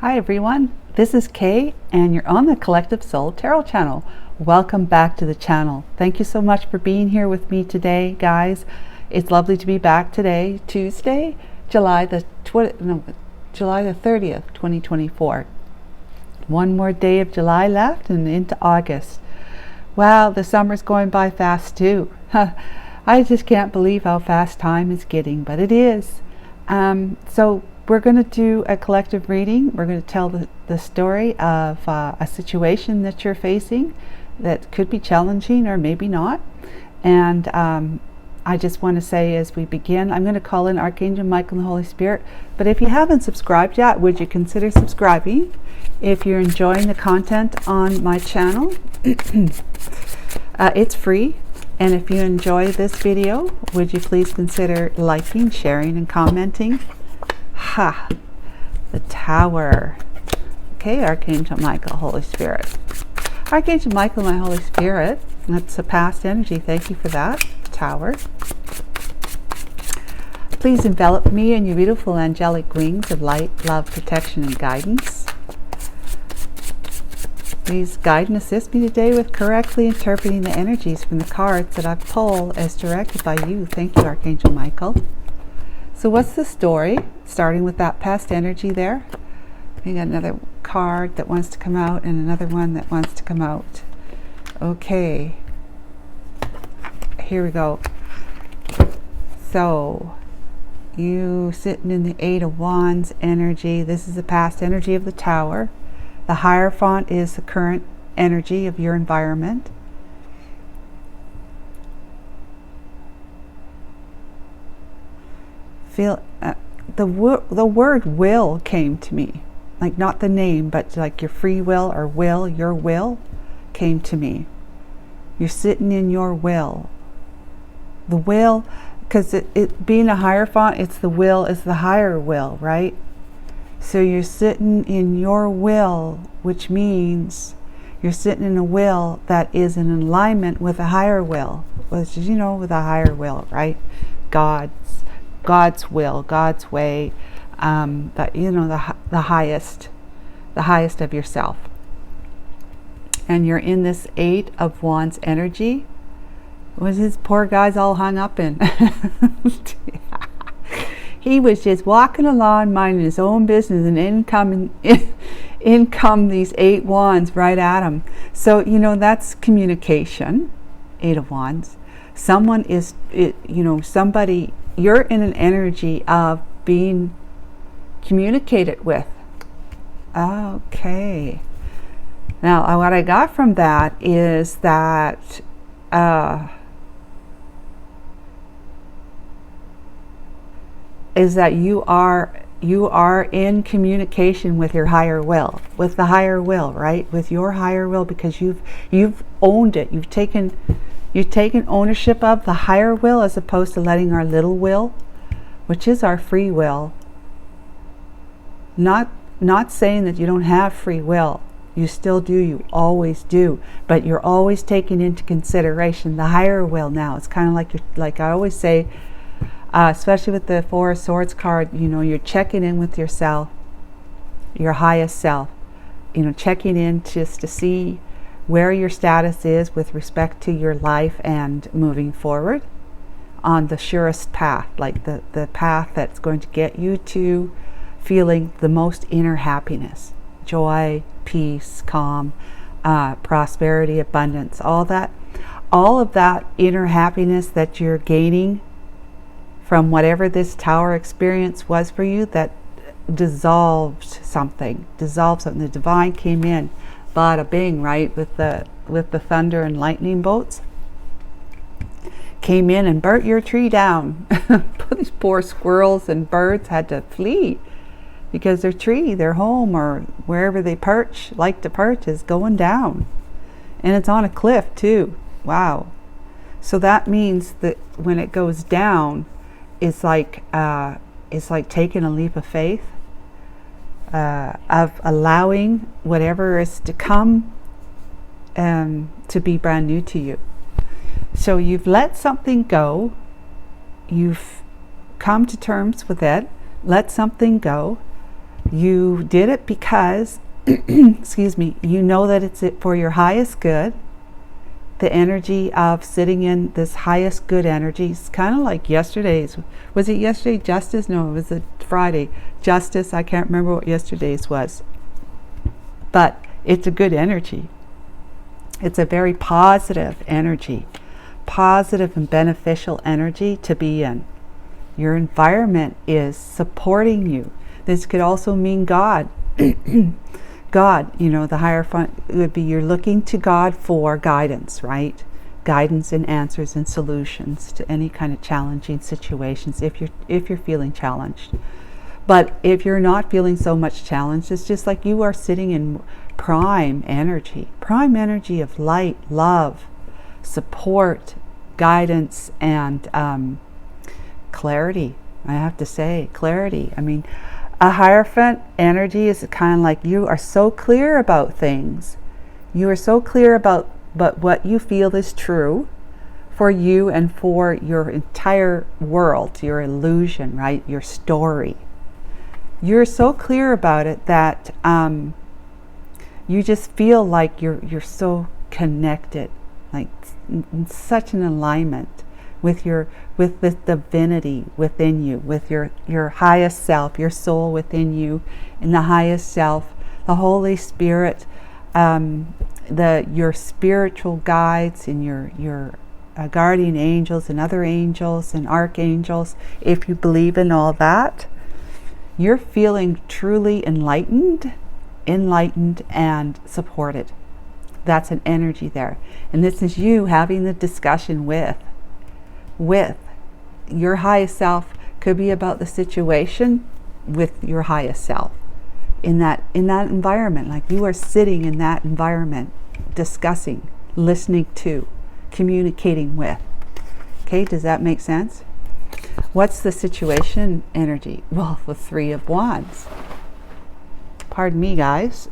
Hi everyone, this is Kay and you're on the Collective Soul Tarot channel. Welcome back to the channel. Thank you so much for being here with me today, guys. It's lovely to be back today, Tuesday, July the 30th, 2024. One more day of July left and into August. Wow, the summer's going by fast too. I just can't believe how fast time is getting, but it is. So we're going to do a collective reading. We're going to tell the story of a situation that you're facing that could be challenging or maybe not. And I just want to say as we begin, I'm going to call in Archangel Michael and the Holy Spirit. But if you haven't subscribed yet, would you consider subscribing? If you're enjoying the content on my channel, it's free. And if you enjoy this video, would you please consider liking, sharing, and commenting? Ha! The Tower. Okay, Archangel Michael, Holy Spirit. Archangel Michael, my Holy Spirit. That's a past energy. Thank you for that. Tower. Please envelop me in your beautiful angelic wings of light, love, protection, and guidance. Please guide and assist me today with correctly interpreting the energies from the cards that I pull as directed by you. Thank you, Archangel Michael. So what's the story? Starting with that past energy there. We got another card that wants to come out and another one that wants to come out. Okay. Here we go. So, you sitting in the Eight of Wands energy. This is the past energy of the Tower. The Hierophant is the current energy of your environment. Feel the word will came to me, like not the name, but like your free will or will, your will came to me. You're sitting in your will. The will, because it being a Hierophant, it's the will, is the higher will, right? So you're sitting in your will, which means you're sitting in a will that is in alignment with a higher will, which is, with a higher will, right? God's will, God's way, the highest of yourself. And you're in this Eight of Wands energy. Was his poor guy's all hung up in? He was just walking along, minding his own business, and in come these Eight Wands right at him. So, that's communication, Eight of Wands. Someone is, somebody, you're in an energy of being communicated with. Okay. Now, what I got from that is that you are in communication with your higher will, with the higher will, right? With your higher will, because you've owned it. You've taken ownership of the higher will, as opposed to letting our little will, which is our free will. Not saying that you don't have free will. You still do, you always do, but you're always taking into consideration the higher will now. It's kind of like I always say, especially with the Four of Swords card, you're checking in with yourself, your highest self, checking in just to see where your status is with respect to your life and moving forward on the surest path, like the path that's going to get you to feeling the most inner happiness, joy, peace, calm, prosperity, abundance, all of that inner happiness that you're gaining from whatever this Tower experience was for you, that dissolved something. The divine came in, bada bing, right, with the thunder and lightning bolts, came in and burnt your tree down. These poor squirrels and birds had to flee because their tree, their home, or wherever they like to perch, is going down, and it's on a cliff too. Wow. So that means that when it goes down, it's like taking a leap of faith, of allowing whatever is to come to be brand new to you. So you've let something go, you've come to terms with it, let something go, You did it because, excuse me, you know that it's for your highest good. The energy of sitting in this highest good energy is kind of like yesterday's. Was it yesterday? Justice? No, it was a Friday. Justice. I can't remember what yesterday's was. But it's a good energy. It's a very positive energy. Positive and beneficial energy to be in. Your environment is supporting you. This could also mean God. God, you know, the higher front would be you're looking to God for guidance, right? Guidance and answers and solutions to any kind of challenging situations if you're feeling challenged. But if you're not feeling so much challenged, it's just like you are sitting in prime energy of light, love, support, guidance, and clarity. I have to say, clarity. I mean, a Hierophant energy is kind of like you are so clear about things. You are so clear about what you feel is true for you and for your entire world, your illusion, right? Your story. You're so clear about it that you just feel like you're so connected, like in such an alignment with the divinity within you, with your highest self, your soul within you, and the highest self, the Holy Spirit, your spiritual guides, and your guardian angels and other angels and archangels. If you believe in all that, you're feeling truly enlightened and supported. That's an energy there, and this is you having the discussion with your highest self. Could be about the situation with your highest self in that environment, like you are sitting in that environment, discussing, listening to, communicating with. Okay, does that make sense? What's the situation energy? Well, the Three of Wands. Pardon me, guys.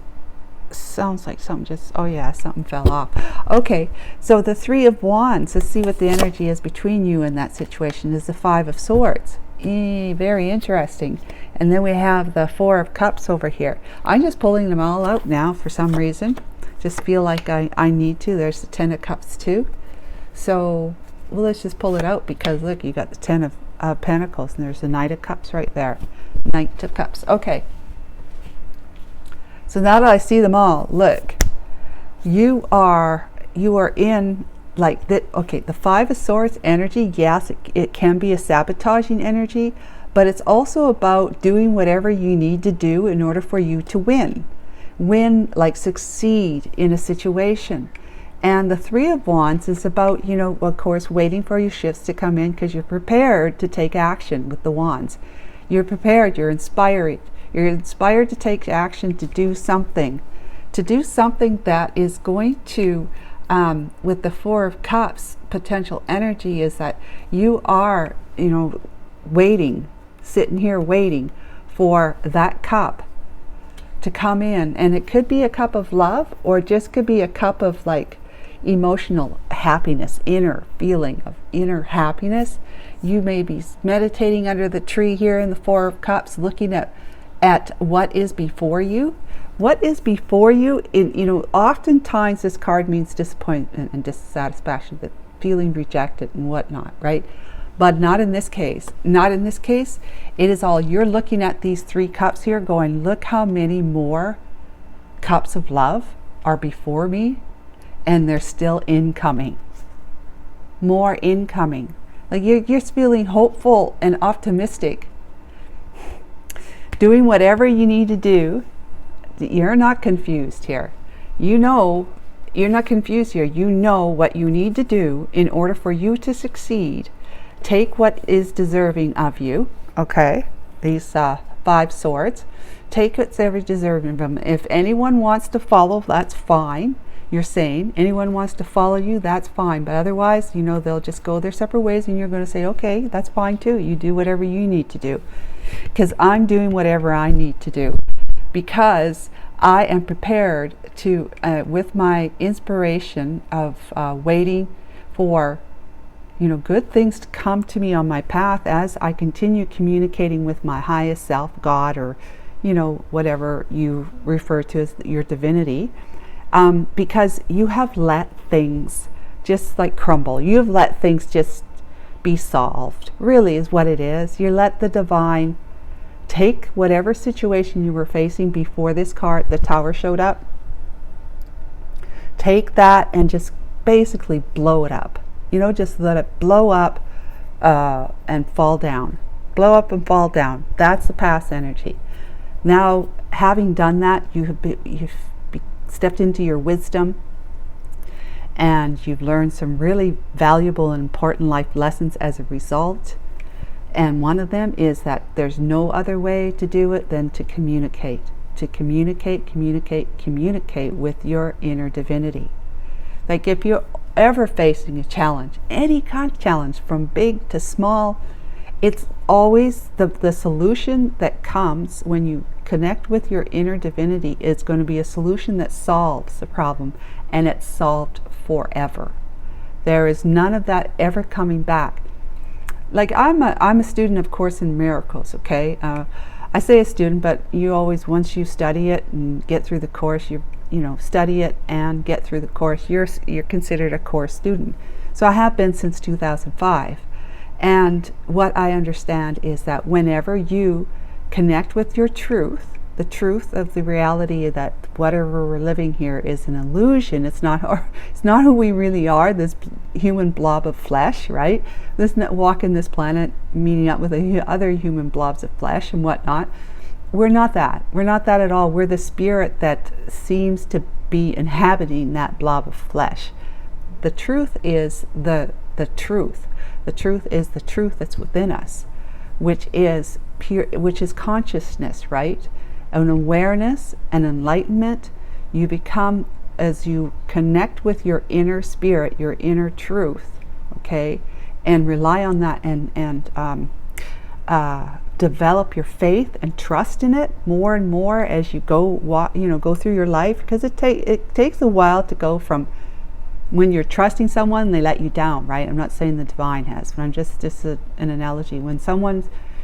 Sounds like something just, oh yeah, something fell off. Okay, so the Three of Wands, let's see what the energy is between you and that situation, is the Five of Swords. Very interesting. And then we have the Four of Cups over here. I'm just pulling them all out now for some reason. Just feel like I need to. There's the Ten of Cups too. So, well, let's just pull it out because look, you got the Ten of Pentacles and there's the Knight of Cups right there. Knight of Cups. Okay. So now that I see them all, look, you are in like that. Okay, the Five of Swords energy, yes, it can be a sabotaging energy, but it's also about doing whatever you need to do in order for you to win, like succeed in a situation. And the Three of Wands is about, you know, of course, waiting for your shifts to come in because you're prepared to take action with the Wands. You're prepared, you're inspired. You're inspired to take action, to do something that is going to, with the Four of Cups, potential energy is that you are, you know, waiting, sitting here waiting for that cup to come in. And it could be a cup of love, or it just could be a cup of like emotional happiness, inner feeling of inner happiness. You may be meditating under the tree here in the Four of Cups, looking at what is before you. What is before you, you know, oftentimes this card means disappointment and dissatisfaction, that feeling rejected and whatnot, right? But not in this case. Not in this case. It is all, you're looking at these three cups here going, look how many more cups of love are before me, and they're still incoming. More incoming. Like you're feeling hopeful and optimistic. Doing whatever you need to do. You're not confused here. You know, you're not confused here. You know what you need to do in order for you to succeed. Take what is deserving of you. Okay, these Five Swords. Take what's ever deserving of them. If anyone wants to follow, that's fine. You're saying anyone wants to follow you, that's fine. But otherwise, you know, they'll just go their separate ways, and you're going to say, okay, that's fine too. You do whatever you need to do. Because I'm doing whatever I need to do. Because I am prepared to, with my inspiration of waiting for, you know, good things to come to me on my path as I continue communicating with my highest self, God, or, whatever you refer to as your divinity, because you have let things just like crumble. You have let things just be solved, really is what it is. You let the divine take whatever situation you were facing before this card, the Tower, showed up. Take that and just basically blow it up. Just let it blow up and fall down. Blow up and fall down. That's the past energy. Now, having done that, you've stepped into your wisdom, and you've learned some really valuable and important life lessons as a result. And one of them is that there's no other way to do it than to communicate. To communicate with your inner divinity. Like if you're ever facing a challenge, any kind of challenge from big to small, it's always the solution that comes when you connect with your inner divinity is going to be a solution that solves the problem, and it's solved forever. There is none of that ever coming back. Like I'm a student of Course in Miracles, okay? I say a student, but you always, once you study it and get through the course, you study it and get through the course, you're considered a course student. So I have been since 2005. And what I understand is that whenever you connect with your truth, the truth of the reality that whatever we're living here is an illusion. It's not who we really are, this human blob of flesh, right? This walking this planet, meeting up with other human blobs of flesh and whatnot. We're not that. We're not that at all. We're the spirit that seems to be inhabiting that blob of flesh. The truth is the truth. The truth is the truth that's within us, which is pure, which is consciousness, right? An awareness, an enlightenment. You become, as you connect with your inner spirit, your inner truth, okay, and rely on that, and develop your faith and trust in it more and more as you go through your life, because it takes a while to go from when you're trusting someone, they let you down, right? I'm not saying the divine has, but I'm just an analogy. When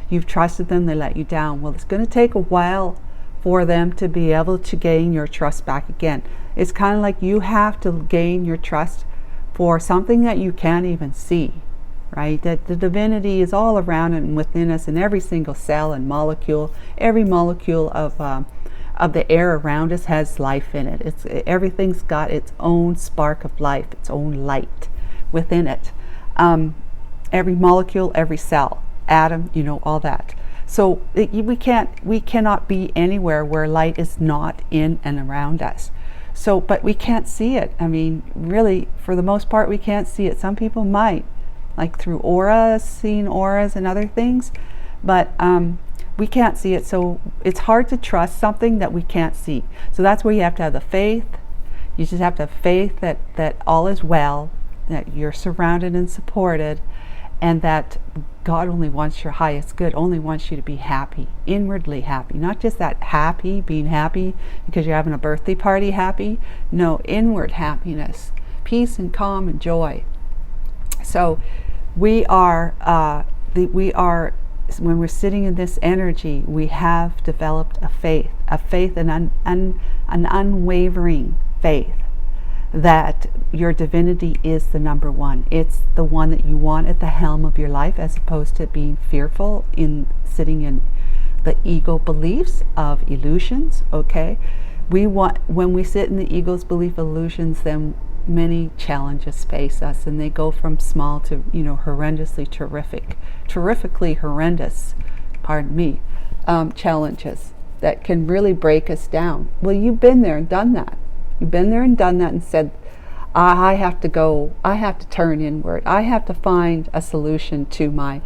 you've trusted them, they let you down. Well, it's going to take a while for them to be able to gain your trust back again. It's kind of like you have to gain your trust for something that you can't even see, right? That the divinity is all around and within us, in every single cell and molecule. Every molecule of the air around us has life in it. Everything's got its own spark of life, its own light within it. Every molecule, every cell, atom, all that. So we cannot be anywhere where light is not in and around us. So, but we can't see it. I mean, really, for the most part, we can't see it. Some people might, like through auras, seeing auras and other things, but we can't see it. So it's hard to trust something that we can't see. So that's where you have to have the faith. You just have to have faith that all is well, that you're surrounded and supported, and that God only wants your highest good, only wants you to be happy, inwardly happy. Not just that happy, being happy because you're having a birthday party happy. No, inward happiness, peace and calm and joy. So we are, when we're sitting in this energy, we have developed a faith, an unwavering faith that your divinity is the number one. It's the one that you want at the helm of your life, as opposed to being fearful in sitting in the ego beliefs of illusions, okay? When we sit in the ego's belief illusions, then many challenges face us, and they go from small to, horrendously terrifically horrendous, challenges that can really break us down. Well, you've been there and done that. You've been there and done that and said, I have to turn inward. I have to find a solution to my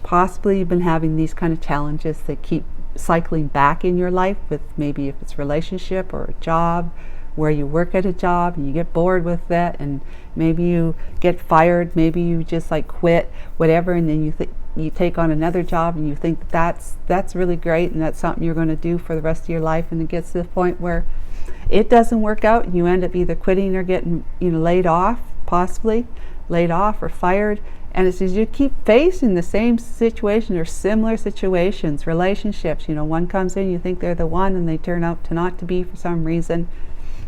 possibly you've been having these kind of challenges that keep cycling back in your life, with maybe if it's relationship or a job, where you work at a job and you get bored with that, and maybe you get fired, maybe you just quit, whatever, and then you take on another job and you think that's really great and that's something you're going to do for the rest of your life, and it gets to the point where it doesn't work out and you end up either quitting or getting laid off, possibly laid off or fired, And it says you keep facing the same situation or similar situations, relationships. You know, one comes in, you think they're the one, and they turn out to not to be for some reason.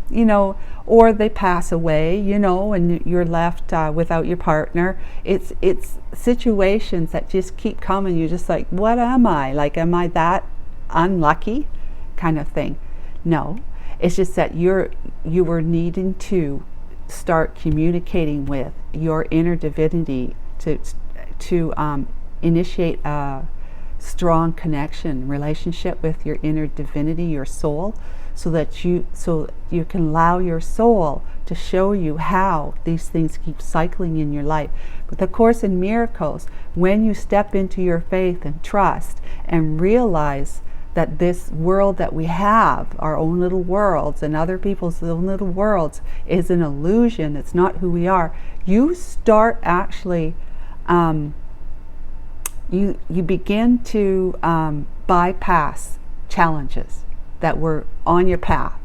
You know, or they pass away, you know, and you're left without your partner. It's situations that just keep coming. You're just like, what am I? Like, am I that unlucky? Kind of thing. No, it's just that you were needing to start communicating with your inner divinity to initiate a strong connection, relationship with your inner divinity, your soul, so that you can allow your soul to show you how these things keep cycling in your life. But the Course in Miracles, when you step into your faith and trust and realize that this world that we have, our own little worlds and other people's own little worlds, is an illusion, it's not who we are, you start actually you begin to bypass challenges that were on your path,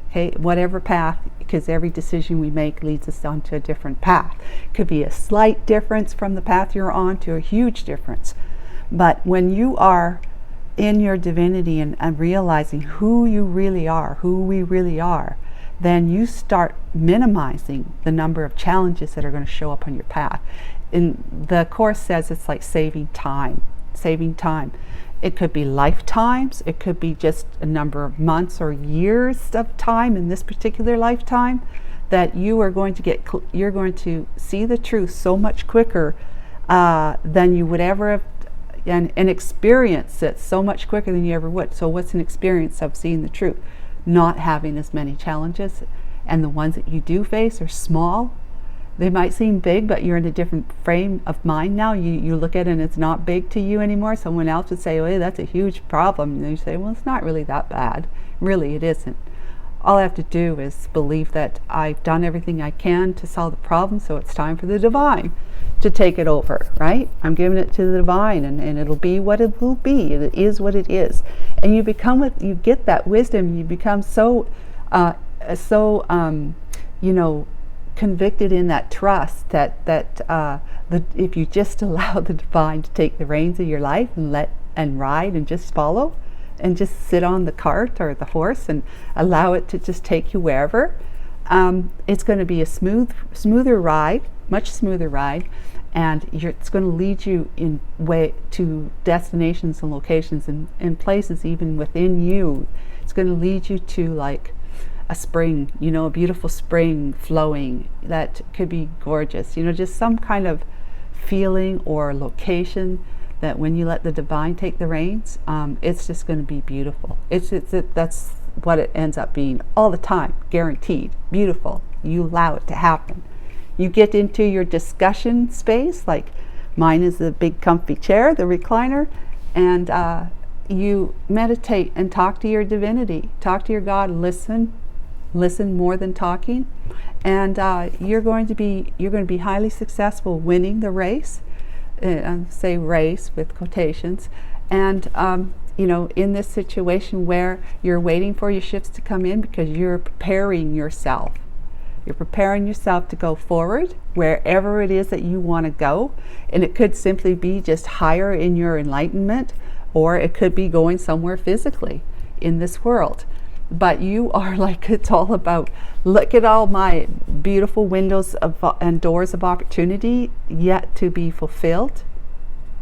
okay, whatever path, because every decision we make leads us onto a different path. Could be a slight difference from the path you're on to a huge difference. But when you are in your divinity and realizing who you really are, who we really are, then you start minimizing the number of challenges that are going to show up on your path. And the Course says it's like saving time. It could be lifetimes, it could be just a number of months or years of time in this particular lifetime, that you are going to you're going to see the truth so much quicker than you would ever have, and experience it so much quicker than you ever would. So what's an experience of seeing the truth? Not having as many challenges, and the ones that you do face are small. They might seem big, but you're in a different frame of mind now. You look at it and it's not big to you anymore. Someone else would say, oh, hey, that's a huge problem. And you say, well, it's not really that bad. Really, it isn't. All I have to do is believe that I've done everything I can to solve the problem, so it's time for the divine to take it over, right? I'm giving it to the divine, and it'll be what it will be. It is what it is. And you get that wisdom. You become so convicted in that trust that if you just allow the divine to take the reins of your life and ride and just follow and just sit on the cart or the horse and allow it to just take you wherever, it's going to be a smoother ride, much smoother ride, and it's going to lead you to destinations and locations and places even within you. It's going to lead you to like a spring, a beautiful spring flowing that could be gorgeous, just some kind of feeling or location that when you let the divine take the reins, it's just going to be beautiful. That's what it ends up being all the time, guaranteed, beautiful. You allow it to happen. You get into your discussion space, like mine is the big comfy chair, the recliner, and you meditate and talk to your divinity, talk to your God, listen more than talking, and you're going to be highly successful winning the race. Say race with quotations, and in this situation where you're waiting for your shifts to come in because you're preparing yourself. You're preparing yourself to go forward wherever it is that you want to go, and it could simply be just higher in your enlightenment, or it could be going somewhere physically in this world. But you are like, it's all about, look at all my beautiful windows and doors of opportunity yet to be fulfilled,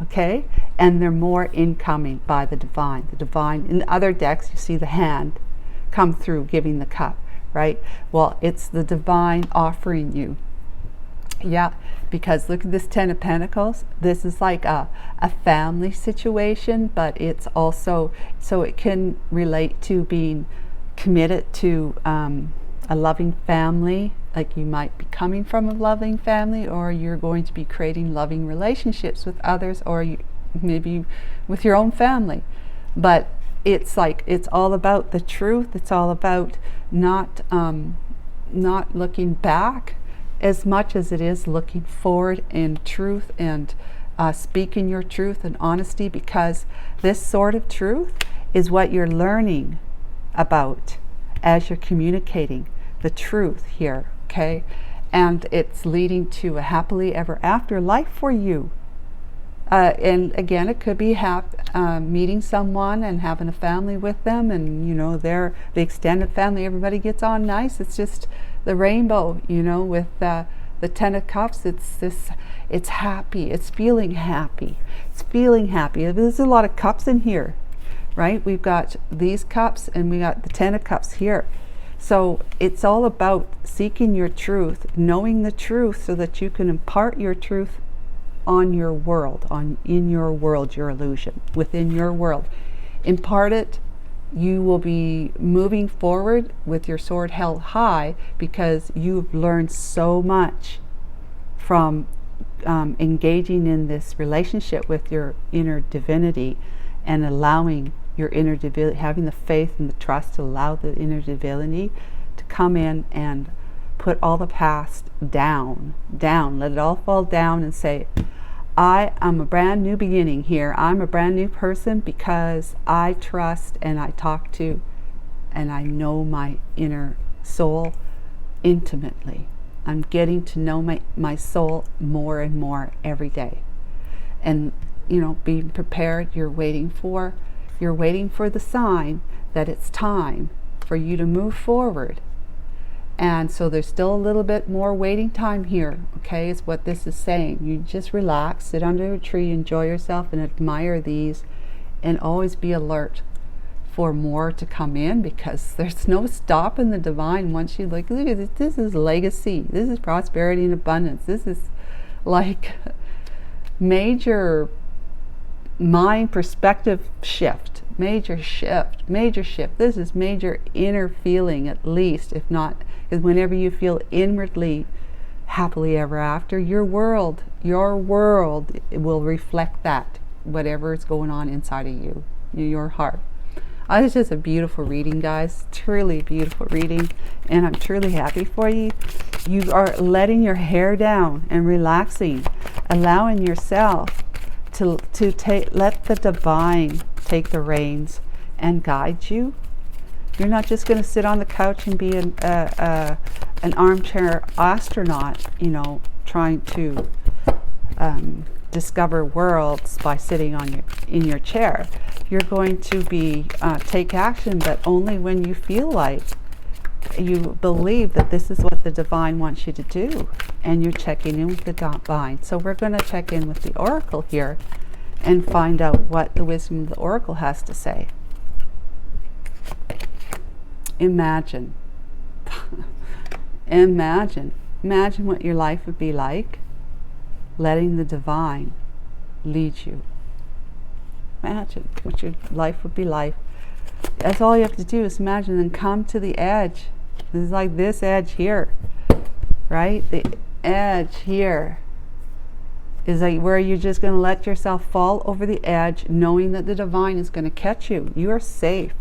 okay? And they're more incoming by the divine. The divine, in other decks, you see the hand come through giving the cup, right? Well, it's the divine offering you. Yeah, because look at this Ten of Pentacles. This is like a family situation, but it's also, so it can relate to being committed to a loving family, like you might be coming from a loving family, or you're going to be creating loving relationships with others, or maybe with your own family. But it's like, it's all about the truth. It's all about not looking back as much as it is looking forward in truth and speaking your truth and honesty, because this sort of truth is what you're learning about as you're communicating the truth here, okay? and it's leading to a happily ever after life for you. And again, it could be meeting someone and having a family with them, and you know, they're the extended family, everybody gets on nice. It's just the rainbow, you know, with the Ten of Cups. It's happy, it's feeling happy, it's feeling happy. There's a lot of cups in here, right? We've got these cups and we got the Ten of Cups here. So it's all about seeking your truth, knowing the truth so that you can impart your truth on your world, in your world, your illusion, within your world. Impart it. You will be moving forward with your sword held high because you've learned so much from engaging in this relationship with your inner divinity and allowing your inner divinity, having the faith and the trust to allow the inner divinity to come in and put all the past down, let it all fall down and say, I am a brand new beginning here. I'm a brand new person because I trust and I talk to and I know my inner soul intimately. I'm getting to know my soul more and more every day. And, you know, being prepared, you're waiting for the sign that it's time for you to move forward. And so there's still a little bit more waiting time here, okay, is what this is saying. You just relax, sit under a tree, enjoy yourself, and admire these, and always be alert for more to come in, because there's no stopping the divine once you look at this. This is legacy. This is prosperity and abundance. This is like major mind perspective shift, major shift. This is major inner feeling, at least, if not, because whenever you feel inwardly happily ever after, your world will reflect that, whatever is going on inside of you, your heart. It's just a beautiful reading, guys. Truly beautiful reading, and I'm truly happy for you. You are letting your hair down and relaxing, allowing yourself to let the divine take the reins and guide you. You're not just going to sit on the couch and be an armchair astronaut, you know, trying to discover worlds by sitting in your chair. You're going to be take action, but only when you feel like you believe that this is what the divine wants you to do, and you're checking in with the divine. So we're going to check in with the oracle here and find out what the wisdom of the oracle has to say. Imagine what your life would be like, letting the divine lead you. Imagine what your life would be like. That's all you have to do, is imagine, and come to the edge. This is like this edge here, right? The edge here is like where you're just going to let yourself fall over the edge, knowing that the divine is going to catch you. You are safe.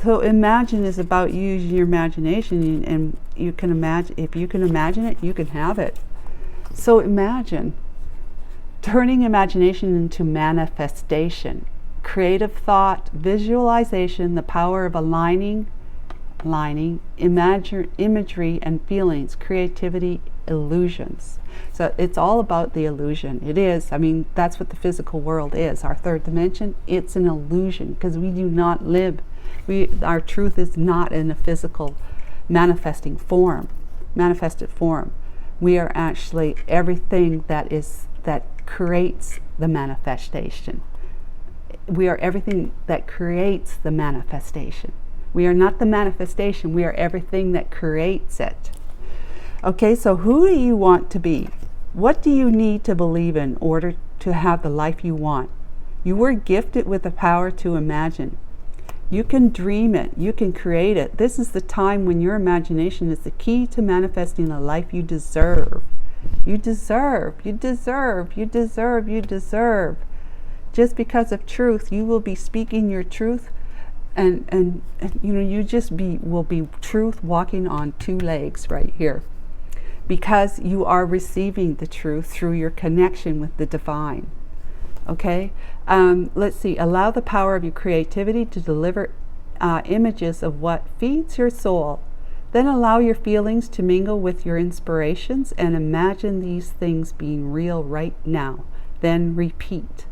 So imagine is about using your imagination, and you can imagine. If you can imagine it, you can have it. So imagine turning imagination into manifestation, creative thought, visualization, the power of aligning imagery and feelings, creativity, illusions. So it's all about the illusion. It is. I mean, that's what the physical world is. Our third dimension, it's an illusion, because we do not live. Our truth is not in a physical manifested form. We are actually everything that creates the manifestation. We are everything that creates the manifestation. We are not the manifestation. We are everything that creates it. Okay, so who do you want to be? What do you need to believe in order to have the life you want? You were gifted with the power to imagine. You can dream it. You can create it. This is the time when your imagination is the key to manifesting the life you deserve. You deserve. Just because of truth, you will be speaking your truth, and you know, you just will be truth walking on two legs right here, because you are receiving the truth through your connection with the divine. Okay, let's see. Allow the power of your creativity to deliver images of what feeds your soul. Then allow your feelings to mingle with your inspirations and imagine these things being real right now. Then repeat.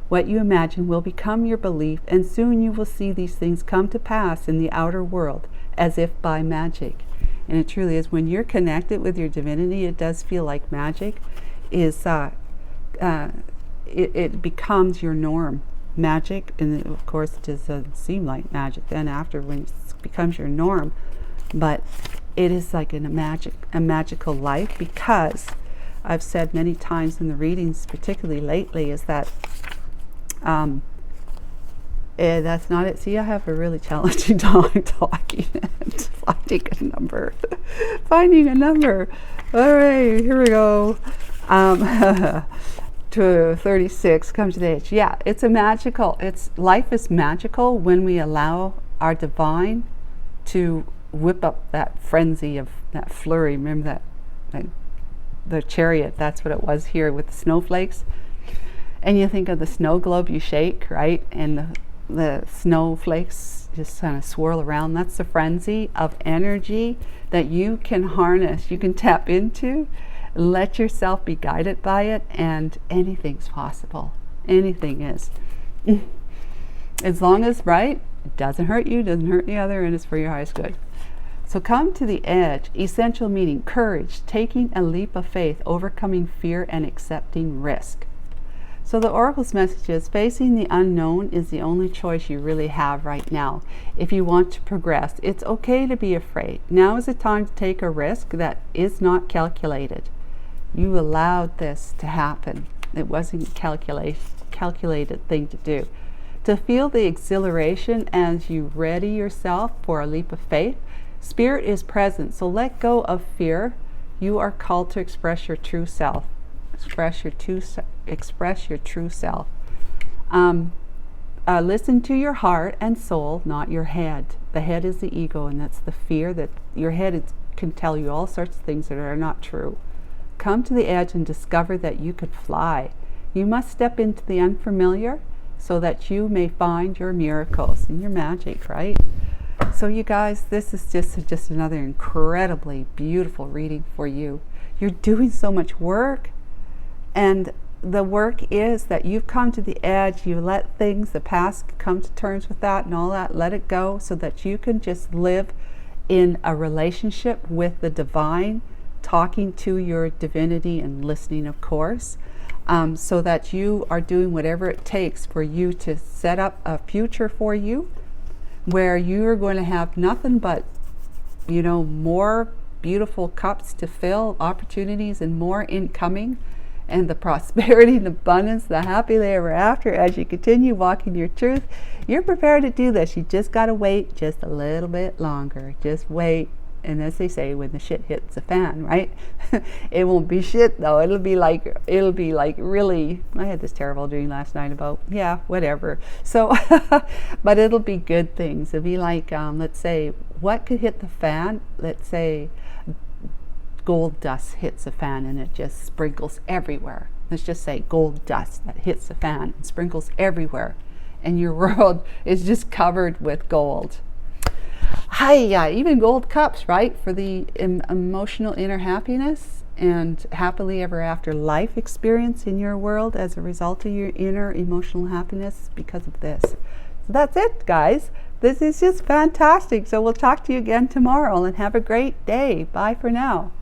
What you imagine will become your belief, and soon you will see these things come to pass in the outer world as if by magic. And it truly is. When you're connected with your divinity, it does feel like magic. It becomes your norm. Magic, and of course it doesn't seem like magic then after, when it becomes your norm, but it is like a magical life, because I've said many times in the readings, particularly lately, is that that's not it. See, I have a really challenging time talking and finding a number. All right, here we go. To 36, come to the edge. Yeah, it's life is magical when we allow our divine to whip up that frenzy of that flurry. Remember that the chariot, that's what it was here with the snowflakes. And you think of the snow globe you shake, right? And the snowflakes just kind of swirl around. That's the frenzy of energy that you can harness, you can tap into. Let yourself be guided by it, and anything's possible. Anything is. As long as, right, it doesn't hurt you, doesn't hurt the other, and it's for your highest good. So come to the edge. Essential meaning: courage, taking a leap of faith, overcoming fear, and accepting risk. So the Oracle's message is, facing the unknown is the only choice you really have right now. If you want to progress, it's okay to be afraid. Now is the time to take a risk that is not calculated. You allowed this to happen. It wasn't a calculated thing to do. To feel the exhilaration as you ready yourself for a leap of faith, Spirit is present, so let go of fear. You are called to express your true self. Express your true self. Listen to your heart and soul, not your head. The head is the ego, and that's the fear that your head can tell you all sorts of things that are not true. Come to the edge and discover that you could fly. You must step into the unfamiliar so that you may find your miracles and your magic, right? So you guys, this is just another incredibly beautiful reading for you. You're doing so much work, and the work is that you've come to the edge, you let things, the past, come to terms with that and all that, let it go, so that you can just live in a relationship with the divine, talking to your divinity and listening, of course, so that you are doing whatever it takes for you to set up a future for you where you're going to have nothing but, more beautiful cups to fill, opportunities, and more incoming, and the prosperity and abundance, the happily ever after as you continue walking your truth. You're prepared to do this. You just got to wait just a little bit longer. Just wait. And as they say, when the shit hits the fan, right? It won't be shit though. It'll be like really, I had this terrible dream last night about, whatever. So, but it'll be good things. It'll be like, let's say, what could hit the fan? Let's say gold dust hits the fan and it just sprinkles everywhere. Let's just say gold dust that hits the fan and sprinkles everywhere. And your world is just covered with gold. Even gold cups, right? For the emotional inner happiness and happily ever after life experience in your world as a result of your inner emotional happiness because of this. So that's it, guys. This is just fantastic. So we'll talk to you again tomorrow, and have a great day. Bye for now.